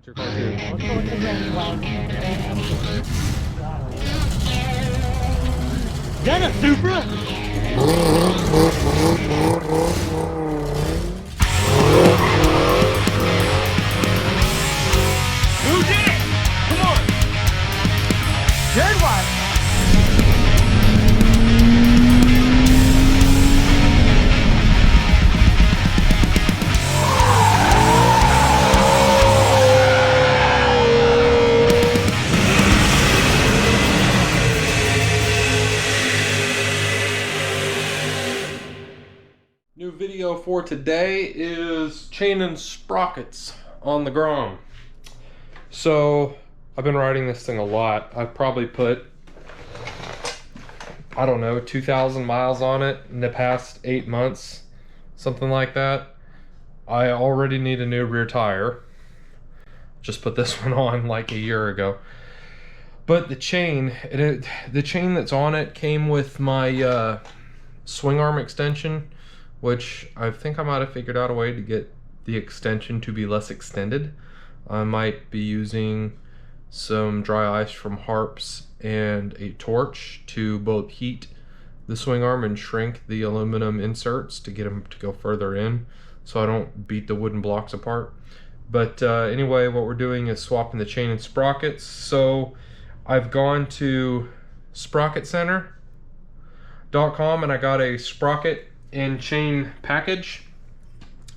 your cartoon. Let's go with the granny flag. Is that a Supra? Who did it? Come on! Good one! New video for today is chaining sprockets on the Grom. So I've been riding this thing a lot. I've probably put, I don't know, 2,000 miles on it in the past 8 months, something like that. I already need a new rear tire. Just put this one on like a year ago. But the chain, the chain that's on it came with my swing arm extension, which I think I might have figured out a way to get the extension to be less extended. I might be using some dry ice from Harps and a torch to both heat the swing arm and shrink the aluminum inserts to get them to go further in so I don't beat the wooden blocks apart. But anyway, what we're doing is swapping the chain and sprockets. So I've gone to SprocketCenter.com and I got a sprocket and chain package.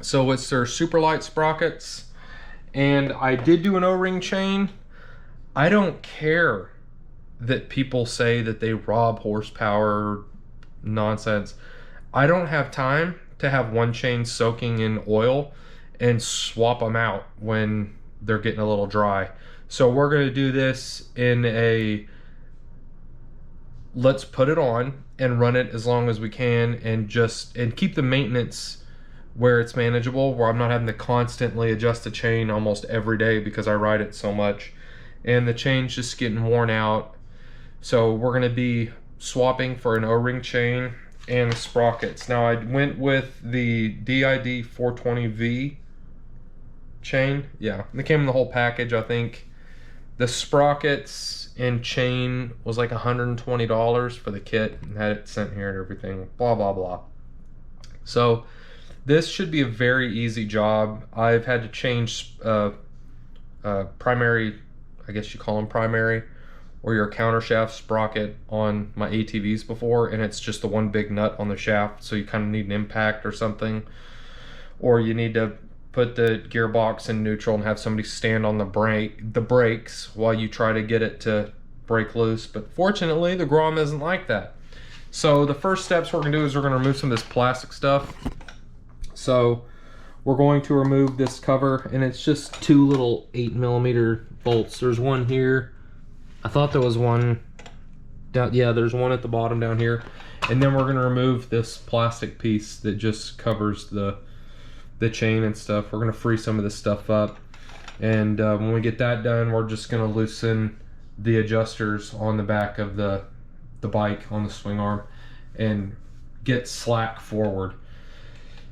So it's their super light sprockets, and I did do an O-ring chain. I don't care that people say that they rob horsepower nonsense. I don't have time to have one chain soaking in oil and swap them out when they're getting a little dry. So we're going to do this in a let's put it on and run it as long as we can, and keep the maintenance where it's manageable, where I'm not having to constantly adjust the chain almost every day because I ride it so much and the chain's just getting worn out. So we're going to be swapping for an O-ring chain and the sprockets. Now I went with the DID 420V chain. Yeah, they came in the whole package. I think the sprockets and chain was like $120 for the kit, and had it sent here and everything, blah blah blah. So this should be a very easy job. I've had to change primary, I guess you call them primary, or your counter shaft sprocket on my ATVs before, and it's just the one big nut on the shaft, so you kind of need an impact or something, or you need to put the gearbox in neutral and have somebody stand on the brakes while you try to get it to break loose. But fortunately, the Grom isn't like that. So the first steps we're gonna do is we're gonna remove some of this plastic stuff. So we're going to remove this cover, and it's just two little 8mm bolts. There's one here. I thought there was one down, yeah, there's one at the bottom down here. And then we're gonna remove this plastic piece that just covers the chain and stuff. We're gonna free some of this stuff up, and when we get that done, we're just gonna loosen the adjusters on the back of the bike on the swing arm and get slack forward.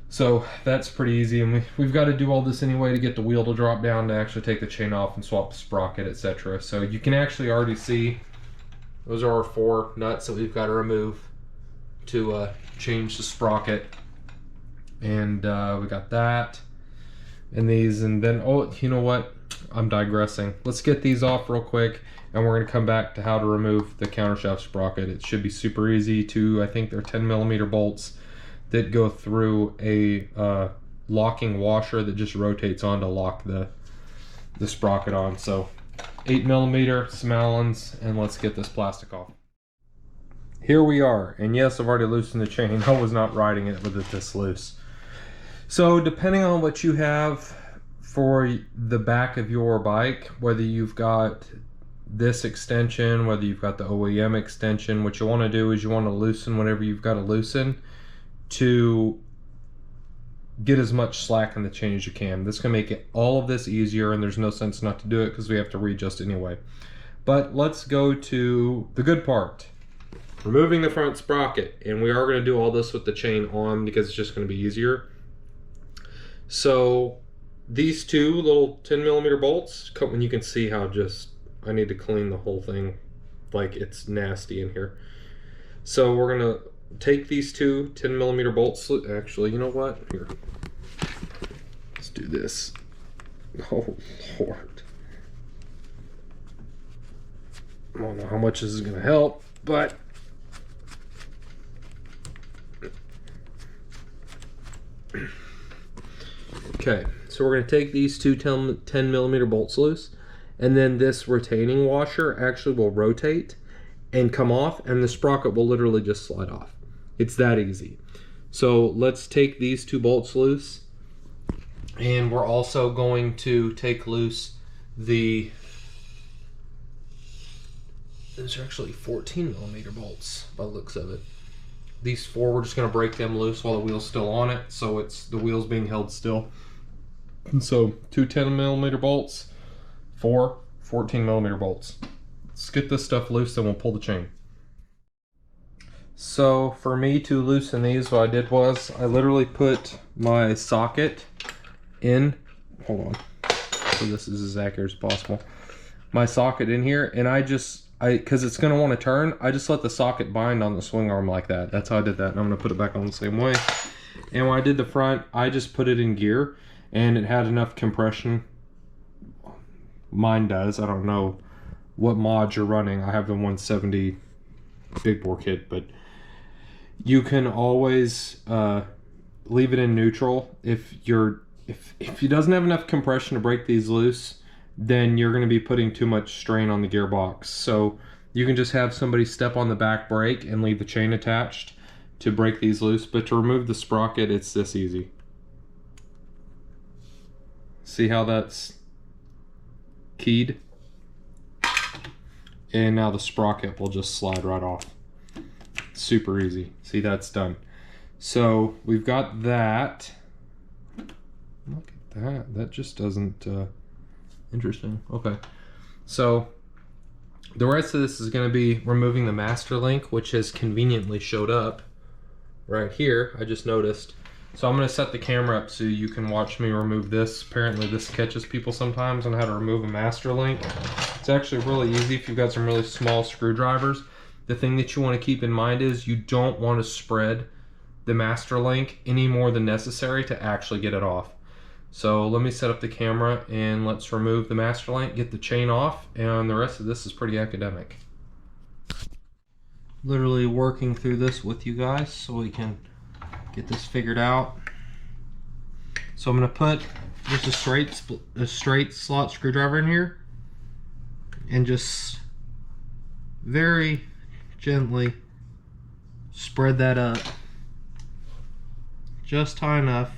So that's pretty easy, and we've got to do all this anyway to get the wheel to drop down to actually take the chain off and swap the sprocket, etc. So you can actually already see those are our 4 nuts that we've got to remove to change the sprocket. And we got that and these, and then, oh, you know what, I'm digressing. Let's get these off real quick, and we're going to come back to how to remove the countershaft sprocket. It should be super easy to, I think they're 10mm bolts that go through a locking washer that just rotates on to lock the sprocket on. So 8mm, some Allens, and let's get this plastic off. Here we are, and yes, I've already loosened the chain. I was not riding it with it this loose. So depending on what you have for the back of your bike, whether you've got this extension, whether you've got the OEM extension, what you want to do is you want to loosen whatever you've got to loosen to get as much slack in the chain as you can. This can make all of this easier, and there's no sense not to do it because we have to readjust anyway. But let's go to the good part. Removing the front sprocket, and we are going to do all this with the chain on because it's just going to be easier. So these two little 10mm bolts, when you can see how just, I need to clean the whole thing, like it's nasty in here. So we're gonna take these two 10mm bolts. Actually, you know what? Here, let's do this. Oh Lord. I don't know how much this is gonna help, but okay, so we're going to take these two 10mm bolts loose, and then this retaining washer actually will rotate and come off, and the sprocket will literally just slide off. It's that easy. So let's take these two bolts loose, and we're also going to take loose the, those are actually 14mm bolts by the looks of it. These four, we're just going to break them loose while the wheel's still on it, so it's the wheel's being held still. And so 2 10mm bolts, 4 14mm bolts. Let's get this stuff loose, then we'll pull the chain. So for me to loosen these, what I did was I literally put my socket in, hold on, so this is as accurate as possible, my socket in here, and because it's going to want to turn, I just let the socket bind on the swing arm like that. That's how I did that, and I'm going to put it back on the same way. And when I did the front, I just put it in gear, and it had enough compression. Mine does. I don't know what mod you're running. I have the 170 big bore kit, but you can always leave it in neutral. If it doesn't have enough compression to break these loose, then you're going to be putting too much strain on the gearbox. So you can just have somebody step on the back brake and leave the chain attached to break these loose. But to remove the sprocket, it's this easy. See how that's keyed? And now the sprocket will just slide right off. Super easy. See, that's done. So we've got that. Look at that. That just doesn't... Interesting. Okay. So the rest of this is going to be removing the master link, which has conveniently showed up right here. I just noticed. So I'm going to set the camera up so you can watch me remove this. Apparently this catches people sometimes on how to remove a master link. It's actually really easy if you've got some really small screwdrivers. The thing that you want to keep in mind is you don't want to spread the master link any more than necessary to actually get it off. So let me set up the camera and let's remove the master link, get the chain off, and the rest of this is pretty academic. Literally working through this with you guys so we can get this figured out. So I'm going to put just a straight slot screwdriver in here and just very gently spread that up just high enough.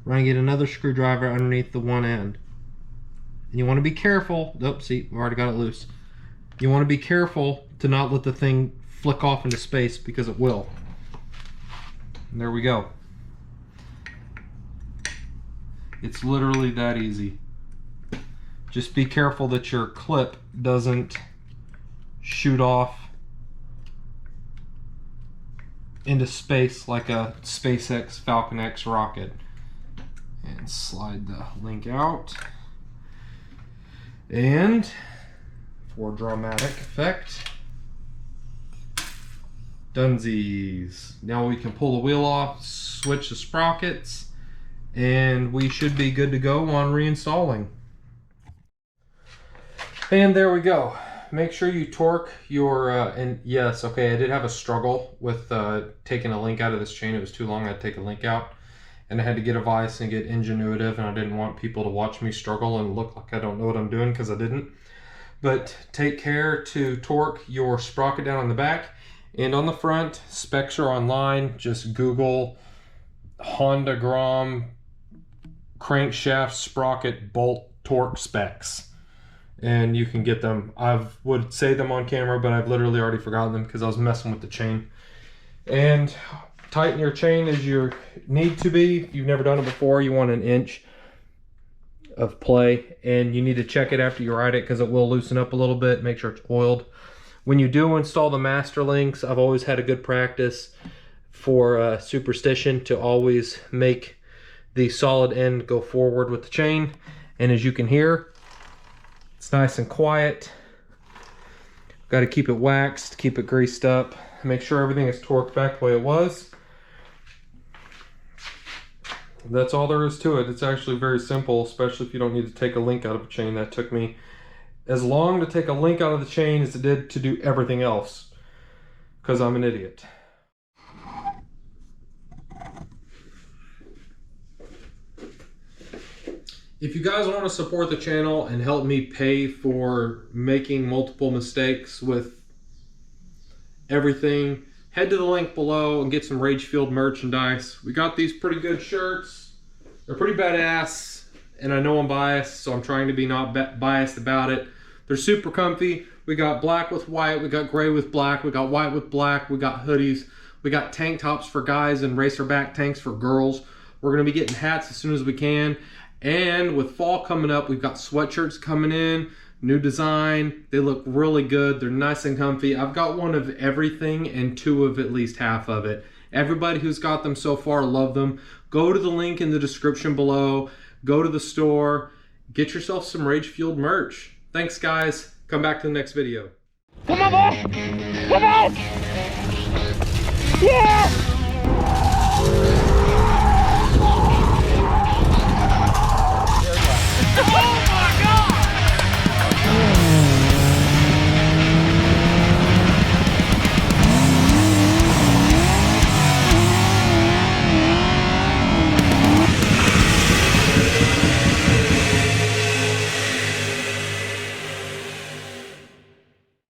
We're going to get another screwdriver underneath the one end. And you want to be careful. Oh, see, we already got it loose. You want to be careful to not let the thing flick off into space because it will. And there we go. It's literally that easy. Just be careful that your clip doesn't shoot off into space like a SpaceX Falcon X rocket. And slide the link out. And for dramatic effect, dunsies. Now we can pull the wheel off, switch the sprockets, and we should be good to go on reinstalling. And there we go. Make sure you torque your, and yes, okay, I did have a struggle with taking a link out of this chain. It was too long, I had to take a link out. And I had to get a vise and get ingenuitive, and I didn't want people to watch me struggle and look like I don't know what I'm doing, because I didn't. But take care to torque your sprocket down on the back. And on the front, specs are online. Just Google Honda Grom crankshaft sprocket bolt torque specs, and you can get them. I would say them on camera, but I've literally already forgotten them because I was messing with the chain. And tighten your chain as you need to be. If you've never done it before, you want 1 inch of play, and you need to check it after you ride it because it will loosen up a little bit. Make sure it's oiled. When you do install the master links, I've always had a good practice for superstition to always make the solid end go forward with the chain. And as you can hear, it's nice and quiet. Got to keep it waxed, keep it greased up, make sure everything is torqued back the way it was. That's all there is to it. It's actually very simple, especially if you don't need to take a link out of a chain. That took me as long to take a link out of the chain as it did to do everything else, because I'm an idiot. If you guys want to support the channel and help me pay for making multiple mistakes with everything, head to the link below and get some Rage Fueled merchandise. We got these pretty good shirts. They're pretty badass, and I know I'm biased, so I'm trying to be not biased about it. They're super comfy. We got black with white, we got gray with black, we got white with black, we got hoodies, we got tank tops for guys and racerback tanks for girls. We're gonna be getting hats as soon as we can. And with fall coming up, we've got sweatshirts coming in, new design. They look really good. They're nice and comfy. I've got one of everything and two of at least half of it. Everybody who's got them so far, love them. Go to the link in the description below. Go to the store. Get yourself some Rage Fueled merch. Thanks, guys. Come back to the next video. Come on, boy! Come on! Yeah!